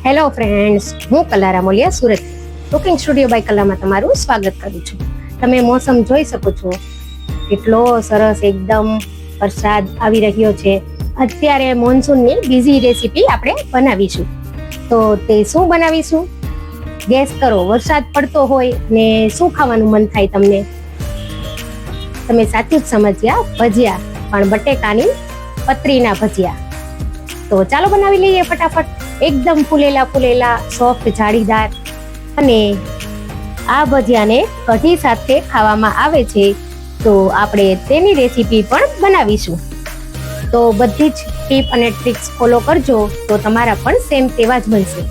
Hello friends, હું Kala Ramoliya Surat cooking studio by કલામાં તમારું સ્વાગત કરું છું. તમે મોસમ જોઈ શકો છો, કેટલો સરસ એકદમ વરસાદ આવી રહ્યો છે. અત્યારે મોન્સૂનની બીજી રેસીપી આપણે બનાવીશું. તો તે શું બનાવીશું? ગેસ કરો. વરસાદ પડતો હોય ને શું ખાવાનું મન થાય તમને? તમે સાચું જ સમજ્યા, ભજીયા, પણ બટેકાની પતરીના ભજીયા. તો ચાલો બનાવી લઈએ ફટાફટ. એકદમ ફૂલેલા સોફ્ટ જાળીદાર, અને આ ભજીયાને કઢી સાથે ખાવામાં આવે છે. તો આપણે તેની રેસીપી પણ બનાવીશું. તો બધી જ ટીપ અને ટ્રિક્સ ફોલો કરજો તો તમારા પણ સેમ તેવા જ બનશે.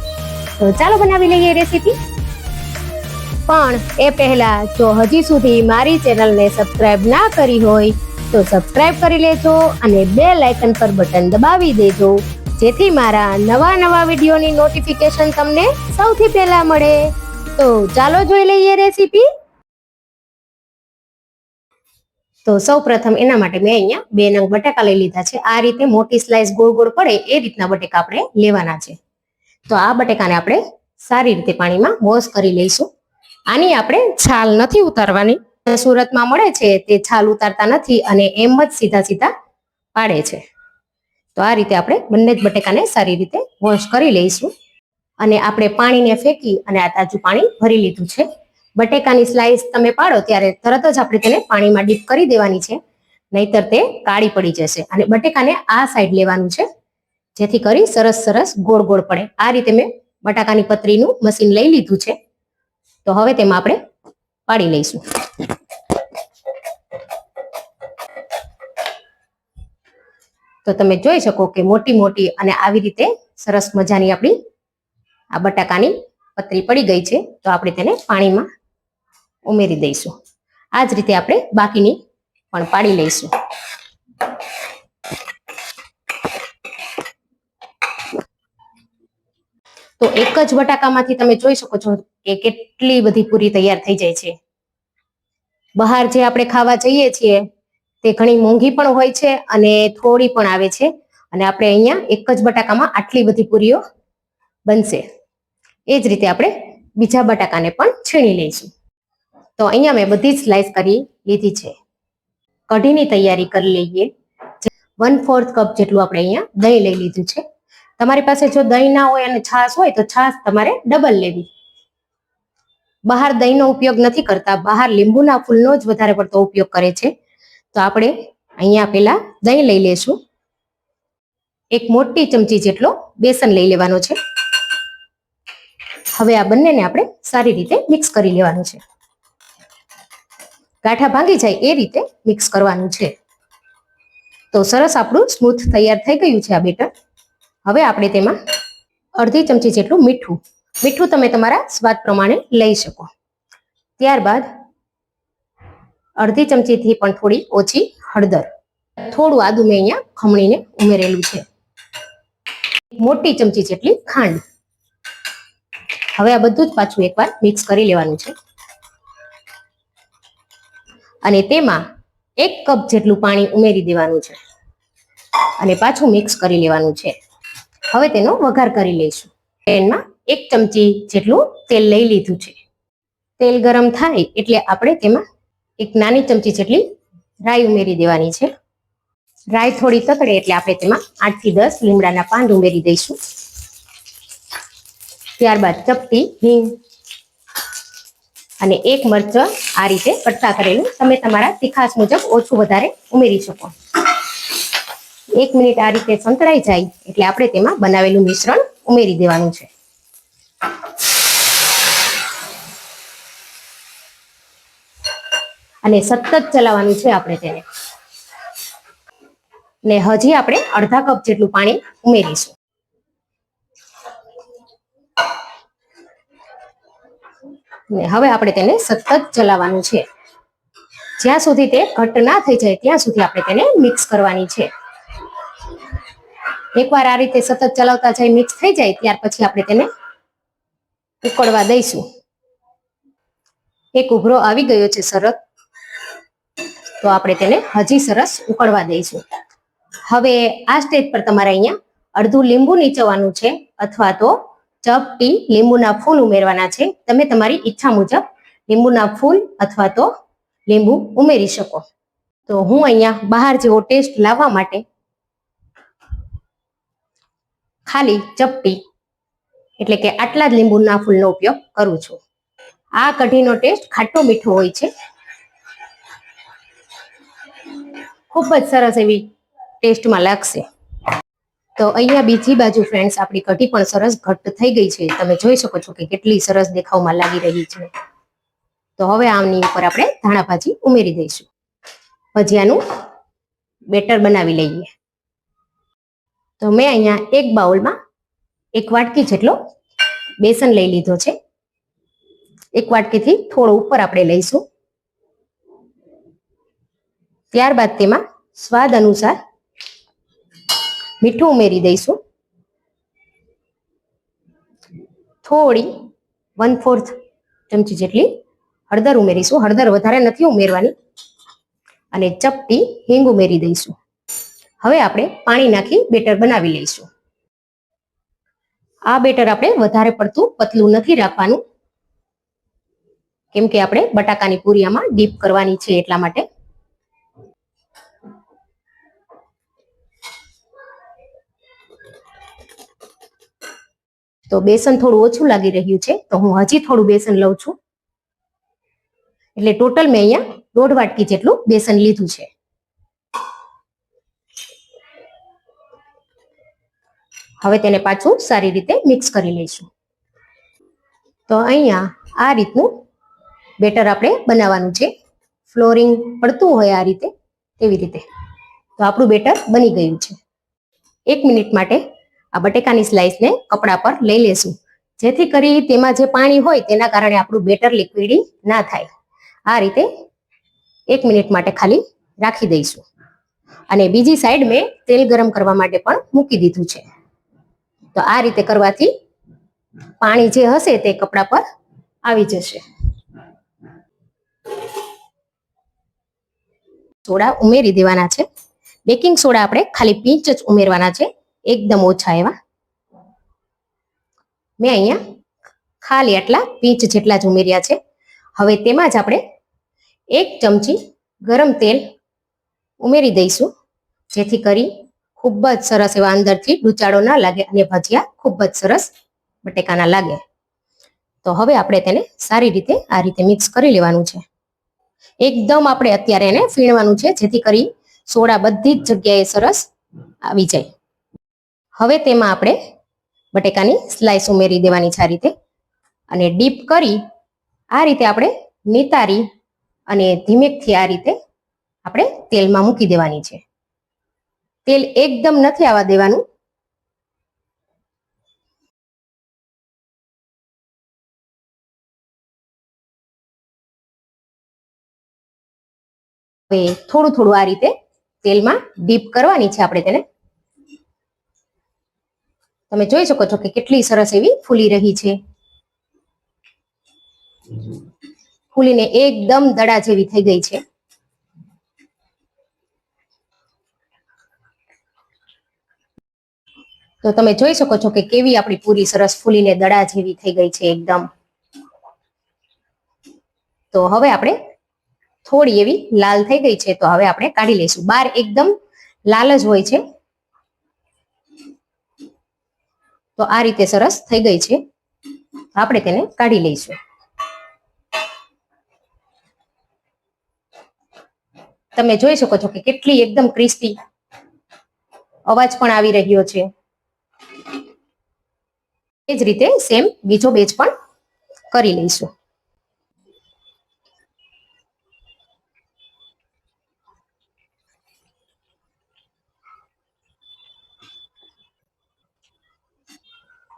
તો ચાલો બનાવી લઈએ રેસીપી. પણ એ પહેલા જો હજી સુધી મારી ચેનલને સબસ્ક્રાઇબ ના કરી હોય તો સબસ્ક્રાઇબ કરી લેજો અને બેલ આઇકન પર બટન દબાવી દેજો, જેથી મારા નવા વિડીયોની નોટિફિકેશન તમને સૌથી પહેલા મળે. તો ચાલો જોઈ લઈએ રેસીપી. તો સૌ પ્રથમ એના માટે મેં અહીંયા 2 નંગ બટાકા લઈ લીધા છે. આ રીતે મોટી સ્લાઇસ ગોળ પડે એ રીતના બટેકા આપણે લેવાના છે. તો આ બટેકાને આપણે સારી રીતે પાણીમાં વોશ કરી લઈશું. આની આપણે છાલ નથી ઉતારવાની. સુરતમાં મળે છે તે છાલ ઉતારતા નથી અને એમ જ સીધા પાડે છે. તો આ રીતે આપણે બંને જ બટેકાને સારી રીતે વોશ કરી લઈશું. અને આપણે પાણીને ફેંકી અને આ તાજું પાણી ભરી લીધું છે. બટેકાની સ્લાઇસ તમે પાડો ત્યારે તરત જ આપણે તેને પાણીમાં ડીપ કરી દેવાની છે, નહીતર તે કાળી પડી જશે. અને બટેકાને આ સાઈડ લેવાનું છે, જેથી કરી સરસ ગોળ પડે. આ રીતે મેં બટાકાની પતરીનું મશીન લઈ લીધું છે. તો હવે તેમાં આપણે પાડી લઈશું. તો તમે જોઈ શકો કે મોટી અને આવી રીતે સરસ મજાની આપણી આ બટાકાની પતરી પડી ગઈ છે. તો આપણે તેને પાણીમાં ઉમેરી દઈશું. આ જ રીતે આપણે બાકીની પણ પાડી લઈશું. તો એક જ બટાકામાંથી તમે જોઈ શકો છો કે કેટલી બધી પૂરી તૈયાર થઈ જાય છે. બહાર જે આપણે ખાવા જઈએ છીએ તે ઘણી મોંઘી પણ હોય છે અને થોડી પણ આવે છે. અને આપણે અહીંયા એક જ બટાકામાં આટલી બધી પૂરીઓ બનશે. એ જ રીતે આપણે બીજા બટાકાને પણ છીણી લઈશું. તો અહીંયા મેં બધી જ સ્લાઇસ કરી લીધી છે. કઢીની તૈયારી કરી લઈએ. 1/4 કપ જેટલું આપણે અહીંયા દહીં લઈ લીધું છે. તમારી પાસે જો દહીં ના હોય અને છાશ હોય તો છાશ તમારે ડબલ લેવી. બહાર દહીંનો ઉપયોગ નથી કરતા, બહાર લીંબુના ફૂલનો જ વધારે પડતો ઉપયોગ કરે છે. તો આપણે અહીંયા પહેલા દહીં લઈ લેશું. એક મોટી ચમચી જેટલો બેસન લઈ લેવાનો છે. હવે આ બંનેને આપણે સારી રીતે મિક્સ કરી લેવાનું છે. ગાંઠા ભાંગી જાય એ રીતે મિક્સ કરવાનું છે. તો સરસ આપણું સ્મૂથ તૈયાર થઈ ગયું છે આ બેટર. હવે આપણે તેમાં અડધી ચમચી જેટલું મીઠું તમે તમારા સ્વાદ પ્રમાણે લઈ શકો. ત્યારબાદ અડધી ચમચીથી પણ થોડી ઓછી હળદર, થોડું આદુ મેં અહીંયા ખમણીને ઉમેરેલું છે, મોટી ચમચી જેટલી ખાંડ. હવે આ બધું જ પાછું એકવાર મિક્સ કરી લેવાનું છે. અને તેમાં 1 કપ જેટલું પાણી ઉમેરી દેવાનું છે અને પાછું મિક્સ કરી લેવાનું છે. હવે તેનો વઘાર કરી લઈશું. પેનમાં 1 ચમચી જેટલું તેલ લઈ લીધું છે. તેલ ગરમ થાય એટલે આપણે તેમાં 1 નાની ચમચી જેટલી રાઈ ઉમેરી દેવાની છે. રાઈ થોડી તતડે એટલે આપણે તેમાં 8 થી 10 લીમડાના પાન ઉમેરી દઈશું. ત્યારબાદ ચપટી હિંગ અને 1 મરચું આ રીતે કટકા કરેલું તમે તમારા તીખાશ મુજબ ઓછું વધારે ઉમેરી શકો. 1 મિનિટ આ રીતે સંતળાઈ જાય એટલે આપણે તેમાં બનાવેલું મિશ્રણ ઉમેરી દેવાનું છે. અને સતત ચલાવવાનું છે આપણે તેને. ને હજી આપણે અડધા કપ જેટલું પાણી ઉમેરીશું. ને હવે આપણે તેને સતત ચલાવવાનું છે. જ્યાં સુધી તે ઘટ્ટ ના થઈ જાય ત્યાં સુધી આપણે તેને મિક્સ કરવાની છે. એકવાર આ રીતે સતત ચલાવતા જાય, મિક્સ થઈ જાય ત્યાર પછી આપણે તેને ઉકળવા દઈશું. એક ઉભરો આવી ગયો છે સરસ. તો આપણે તેને હજી સરસ ઉકળવા દઈશું. હવે આ સ્ટેજ પર તમારે અહીંયા અડધું લીંબુ નીચોવાનું છે અથવા તો ચપટી લીંબુના ફૂલ ઉમેરવાના છે. તમે તમારી ઈચ્છા મુજબ લીંબુના ફૂલ અથવા તો લીંબુ ઉમેરી શકો. તો હું અહીંયા બહાર જેવો ટેસ્ટ લાવવા માટે ખાલી ચપટી એટલે કે આટલા જ લીંબુના ફૂલનો ઉપયોગ કરું છું. આ કઢીનો ટેસ્ટ ખાટો મીઠો હોય છે. ખૂબ જ સરસ એવી ટેસ્ટમાં લાગશે. તો અહીંયા બીજી બાજુ ફ્રેન્ડ્સ આપણી કઢી પણ સરસ ઘટ્ટ થઈ ગઈ છે. તમે જોઈ શકો છો કે કેટલી સરસ દેખાવમાં લાગી રહી છે. તો હવે આની ઉપર આપણે ધાણા ભાજી ઉમેરી દઈશું. ભજીયાનું બેટર બનાવી લઈએ. તો મેં અહીંયા એક બાઉલમાં 1 વાટકી જેટલો બેસન લઈ લીધો છે. 1 વાટકીથી થોડો ઉપર આપણે લઈશું. ત્યારબાદ તેમાં સ્વાદ અનુસાર મીઠું ઉમેરી દઈશું. થોડી 1/4 ચમચી જેટલી હળદર ઉમેરીશું. હળદર વધારે નથી ઉમેરવાની. અને ચપટી હિંગ ઉમેરી દઈશું. હવે આપણે પાણી નાખી બેટર બનાવી લઈશું. આ બેટર આપણે વધારે પડતું પતલું નથી રાખવાનું, કેમ કે આપણે બટાકાની પૂરિયામાં ડીપ કરવાની છે એટલા માટે. તો બેસન થોડું ઓછું લાગી રહ્યું છે, તો હું હજી થોડું બેસન લઉં છું. એટલે ટોટલ મેં અહીંયા 1.5 વાટકી જેટલું બેસન લીધું છે. હવે તેને પાછું સારી રીતે મિક્સ કરી લઈશું. તો અહીંયા આ રીતનું બેટર આપણે બનાવવાનું છે. ફ્લોરિંગ પડતું હોય આ રીતે, તેવી રીતે. તો આપણું બેટર બની ગયું છે. 1 મિનિટ માટે આ બટેકાની સ્લાઇસને કપડા પર લઈ લેશું, જેથી કરી તેમાં જે પાણી હોય તેના કારણે આપણું બેટર લિક્વિડી ના થાય. આ રીતે 1 મિનિટ માટે ખાલી રાખી દઈશું. અને બીજી સાઈડ મેં તેલ ગરમ કરવા માટે પણ મૂકી દીધું છે. તો આ રીતે કરવાથી પાણી જે હશે તે કપડા પર આવી જશે. સોડા ઉમેરી દેવાના છે. બેકિંગ સોડા આપણે ખાલી પિંચ જ ઉમેરવાના છે, એકદમ ઓછા એવા. મેં અહીંયા ખાલી આટલા પિંચ જેટલા જ ઉમેર્યા છે. હવે તેમાં જ આપણે 1 ચમચી ગરમ તેલ ઉમેરી દઈશું, જેથી કરી ખૂબ જ સરસ એવા અંદરથી ડૂચાળો ના લાગે અને ભજીયા ખૂબ જ સરસ બટેકાના લાગે. તો હવે આપણે તેને સારી રીતે આ રીતે મિક્સ કરી લેવાનું છે. એકદમ આપણે અત્યારે એને ફીણવાનું છે, જેથી કરી સોડા બધી જ જગ્યાએ સરસ આવી જાય. હવે તેમાં આપણે બટેકાની સ્લાઇસ ઉમેરી દેવાની છે આ રીતે, અને ડીપ કરી આ રીતે આપણે નિતારી અને ધીમેકથી આ રીતે આપણે તેલમાં મૂકી દેવાની છે. તેલ એકદમ નથી આવવા દેવાનું. હવે થોડું થોડું આ રીતે તેલમાં ડીપ કરવાની છે આપણે તેને. તમે જોઈ શકો છો કે કેટલી સરસ એવી ફૂલી રહી છે. ફૂલીને એકદમ દડા જેવી થઈ ગઈ છે. તો તમે જોઈ શકો છો કે કેવી આપણી પૂરી સરસ ફૂલીને દડા જેવી થઈ ગઈ છે એકદમ. તો હવે આપણે થોડી એવી લાલ થઈ ગઈ છે, તો હવે આપણે કાઢી લઈશું. બહાર એકદમ લાલ જ હોય છે. તો આ રીતે સરસ થઈ ગઈ છે. આપણે તેને કાઢી લઈશું. તમે જોઈ શકો છો કે કેટલી એકદમ ક્રિસ્પી અવાજ પણ આવી રહ્યો છે. એ જ રીતે સેમ બીજો બેચ પણ કરી લઈશું.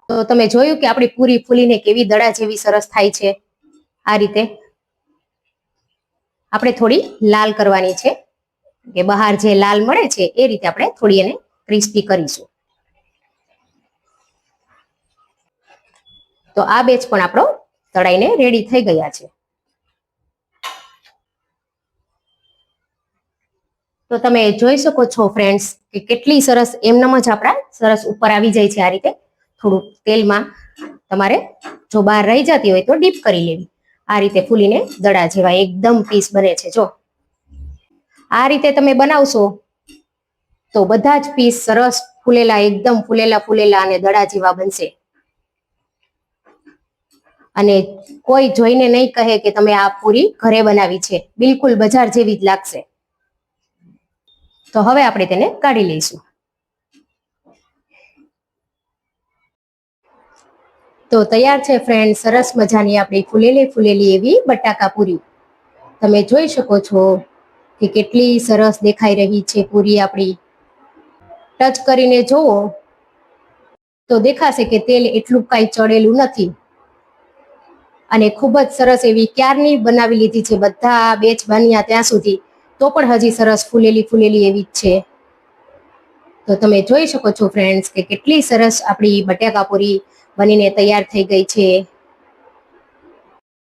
તો તમે જોયું કે આપણી પૂરી ફૂલીને કેવી દડા જેવી સરસ થાય છે. આ રીતે આપણે થોડી લાલ કરવાની છે, કે બહાર જે લાલ મળે છે એ રીતે આપણે થોડી એને ક્રિસ્પી કરીશું. તો આ બેચ પણ આપણો તળાઈને રેડી થઈ ગયા છે. તો તમે જોઈ શકો છો ફ્રેન્ડ્સ કે કેટલી સરસ એમનેમ જ આપણા સરસ ઉપર આવી જાય છે. આ રીતે થોડું તેલમાં તમારે જો બહાર રહી જતી હોય તો ડીપ કરી લેવી. આ રીતે ફૂલીને દડા જેવા એકદમ પીસ બને છે. જો આ રીતે તમે બનાવશો તો બધા જ પીસ સરસ ફૂલેલા, એકદમ ફૂલેલા અને દડા જેવા બનશે. અને કોઈ જોઈને નહીં કહે કે તમે આ પૂરી ઘરે બનાવી છે. બિલકુલ બજાર જેવી જ લાગશે. તો હવે આપણે તેને કાઢી લઈશું. તો તૈયાર છે ફ્રેન્ડ, સરસ મજાની આપણી ફૂલેલી એવી બટાકા પૂરી. તમે જોઈ શકો છો કે કેટલી સરસ દેખાઈ રહી છે પૂરી આપણી. ટચ કરીને જોવો તો દેખાશે કે તેલ એટલું કાંઈ ચડેલું નથી. અને ખૂબ જ સરસ એવી ક્યારની બનાવી લીધી છે, બધા બેચ બન્યા ત્યાં સુધી, તો પણ હજી સરસ ફૂલેલી એવી જ છે. તો તમે જોઈ શકો છો ફ્રેન્ડ્સ કે કેટલી સરસ આપણી બટાકા પૂરી બનીને તૈયાર થઈ ગઈ છે.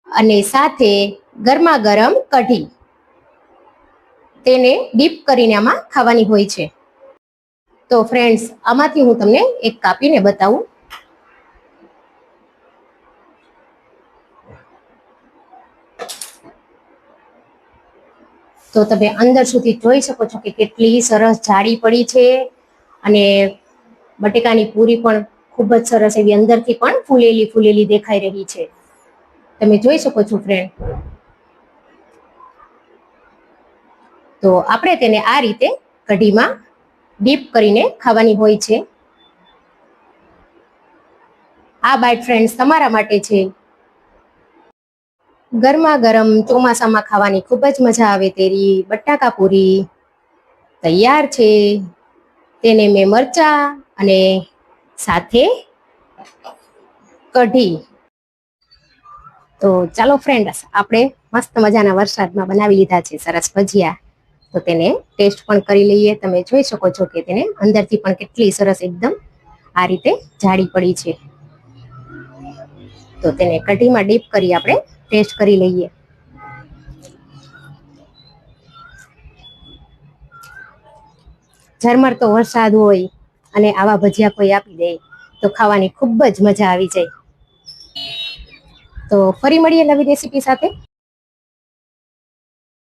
અને સાથે ગરમા ગરમ કઢી, તેને ડીપ કરીને આમાં ખાવાની હોય છે. તો ફ્રેન્ડ્સ, આમાંથી હું તમને એક કાપીને બતાવું. તો તમે અંદર સુધી જોઈ શકો છો કે કેટલી સરસ જાડી પડી છે. અને બટેકાની પૂરી પણ ખૂબ જ સરસ એવી અંદરથી પણ ફૂલેલી દેખાઈ રહી છે. તમે જોઈ શકો છો ફ્રેન્ડ. તો આપણે તેને આ રીતે કઢીમાં ડીપ કરીને ખાવાની હોય છે. આ બાઈટ ફ્રેન્ડ્સ તમારા માટે છે. ગરમા ગરમ ચોમાસામાં ખાવાની ખૂબ જ મજા આવે તેરી બટાકા પૂરી તૈયાર છે. તેને મેં મરચા અને સાથે કઢી. તો ચાલો ફ્રેન્ડ્સ, આપણે મસ્ત મજાના વરસાદમાં બનાવી લીધા છે સરસ ભજીયા. તો તેને ટેસ્ટ પણ કરી લઈએ. તમે જોઈ શકો છો કે તેને અંદરથી પણ કેટલી સરસ એકદમ આ રીતે જાડી પડી છે. તો તેને કઢીમાં ડીપ કરી આપણે ટેસ્ટ કરી લઈએ. ઝરમર તો વરસાદ હોય અને આવા ભજીયા કોઈ આપી દે તો ખાવાની ખૂબ જ મજા આવી જાય. તો ફરી મળીએ નવી રેસીપી સાથે.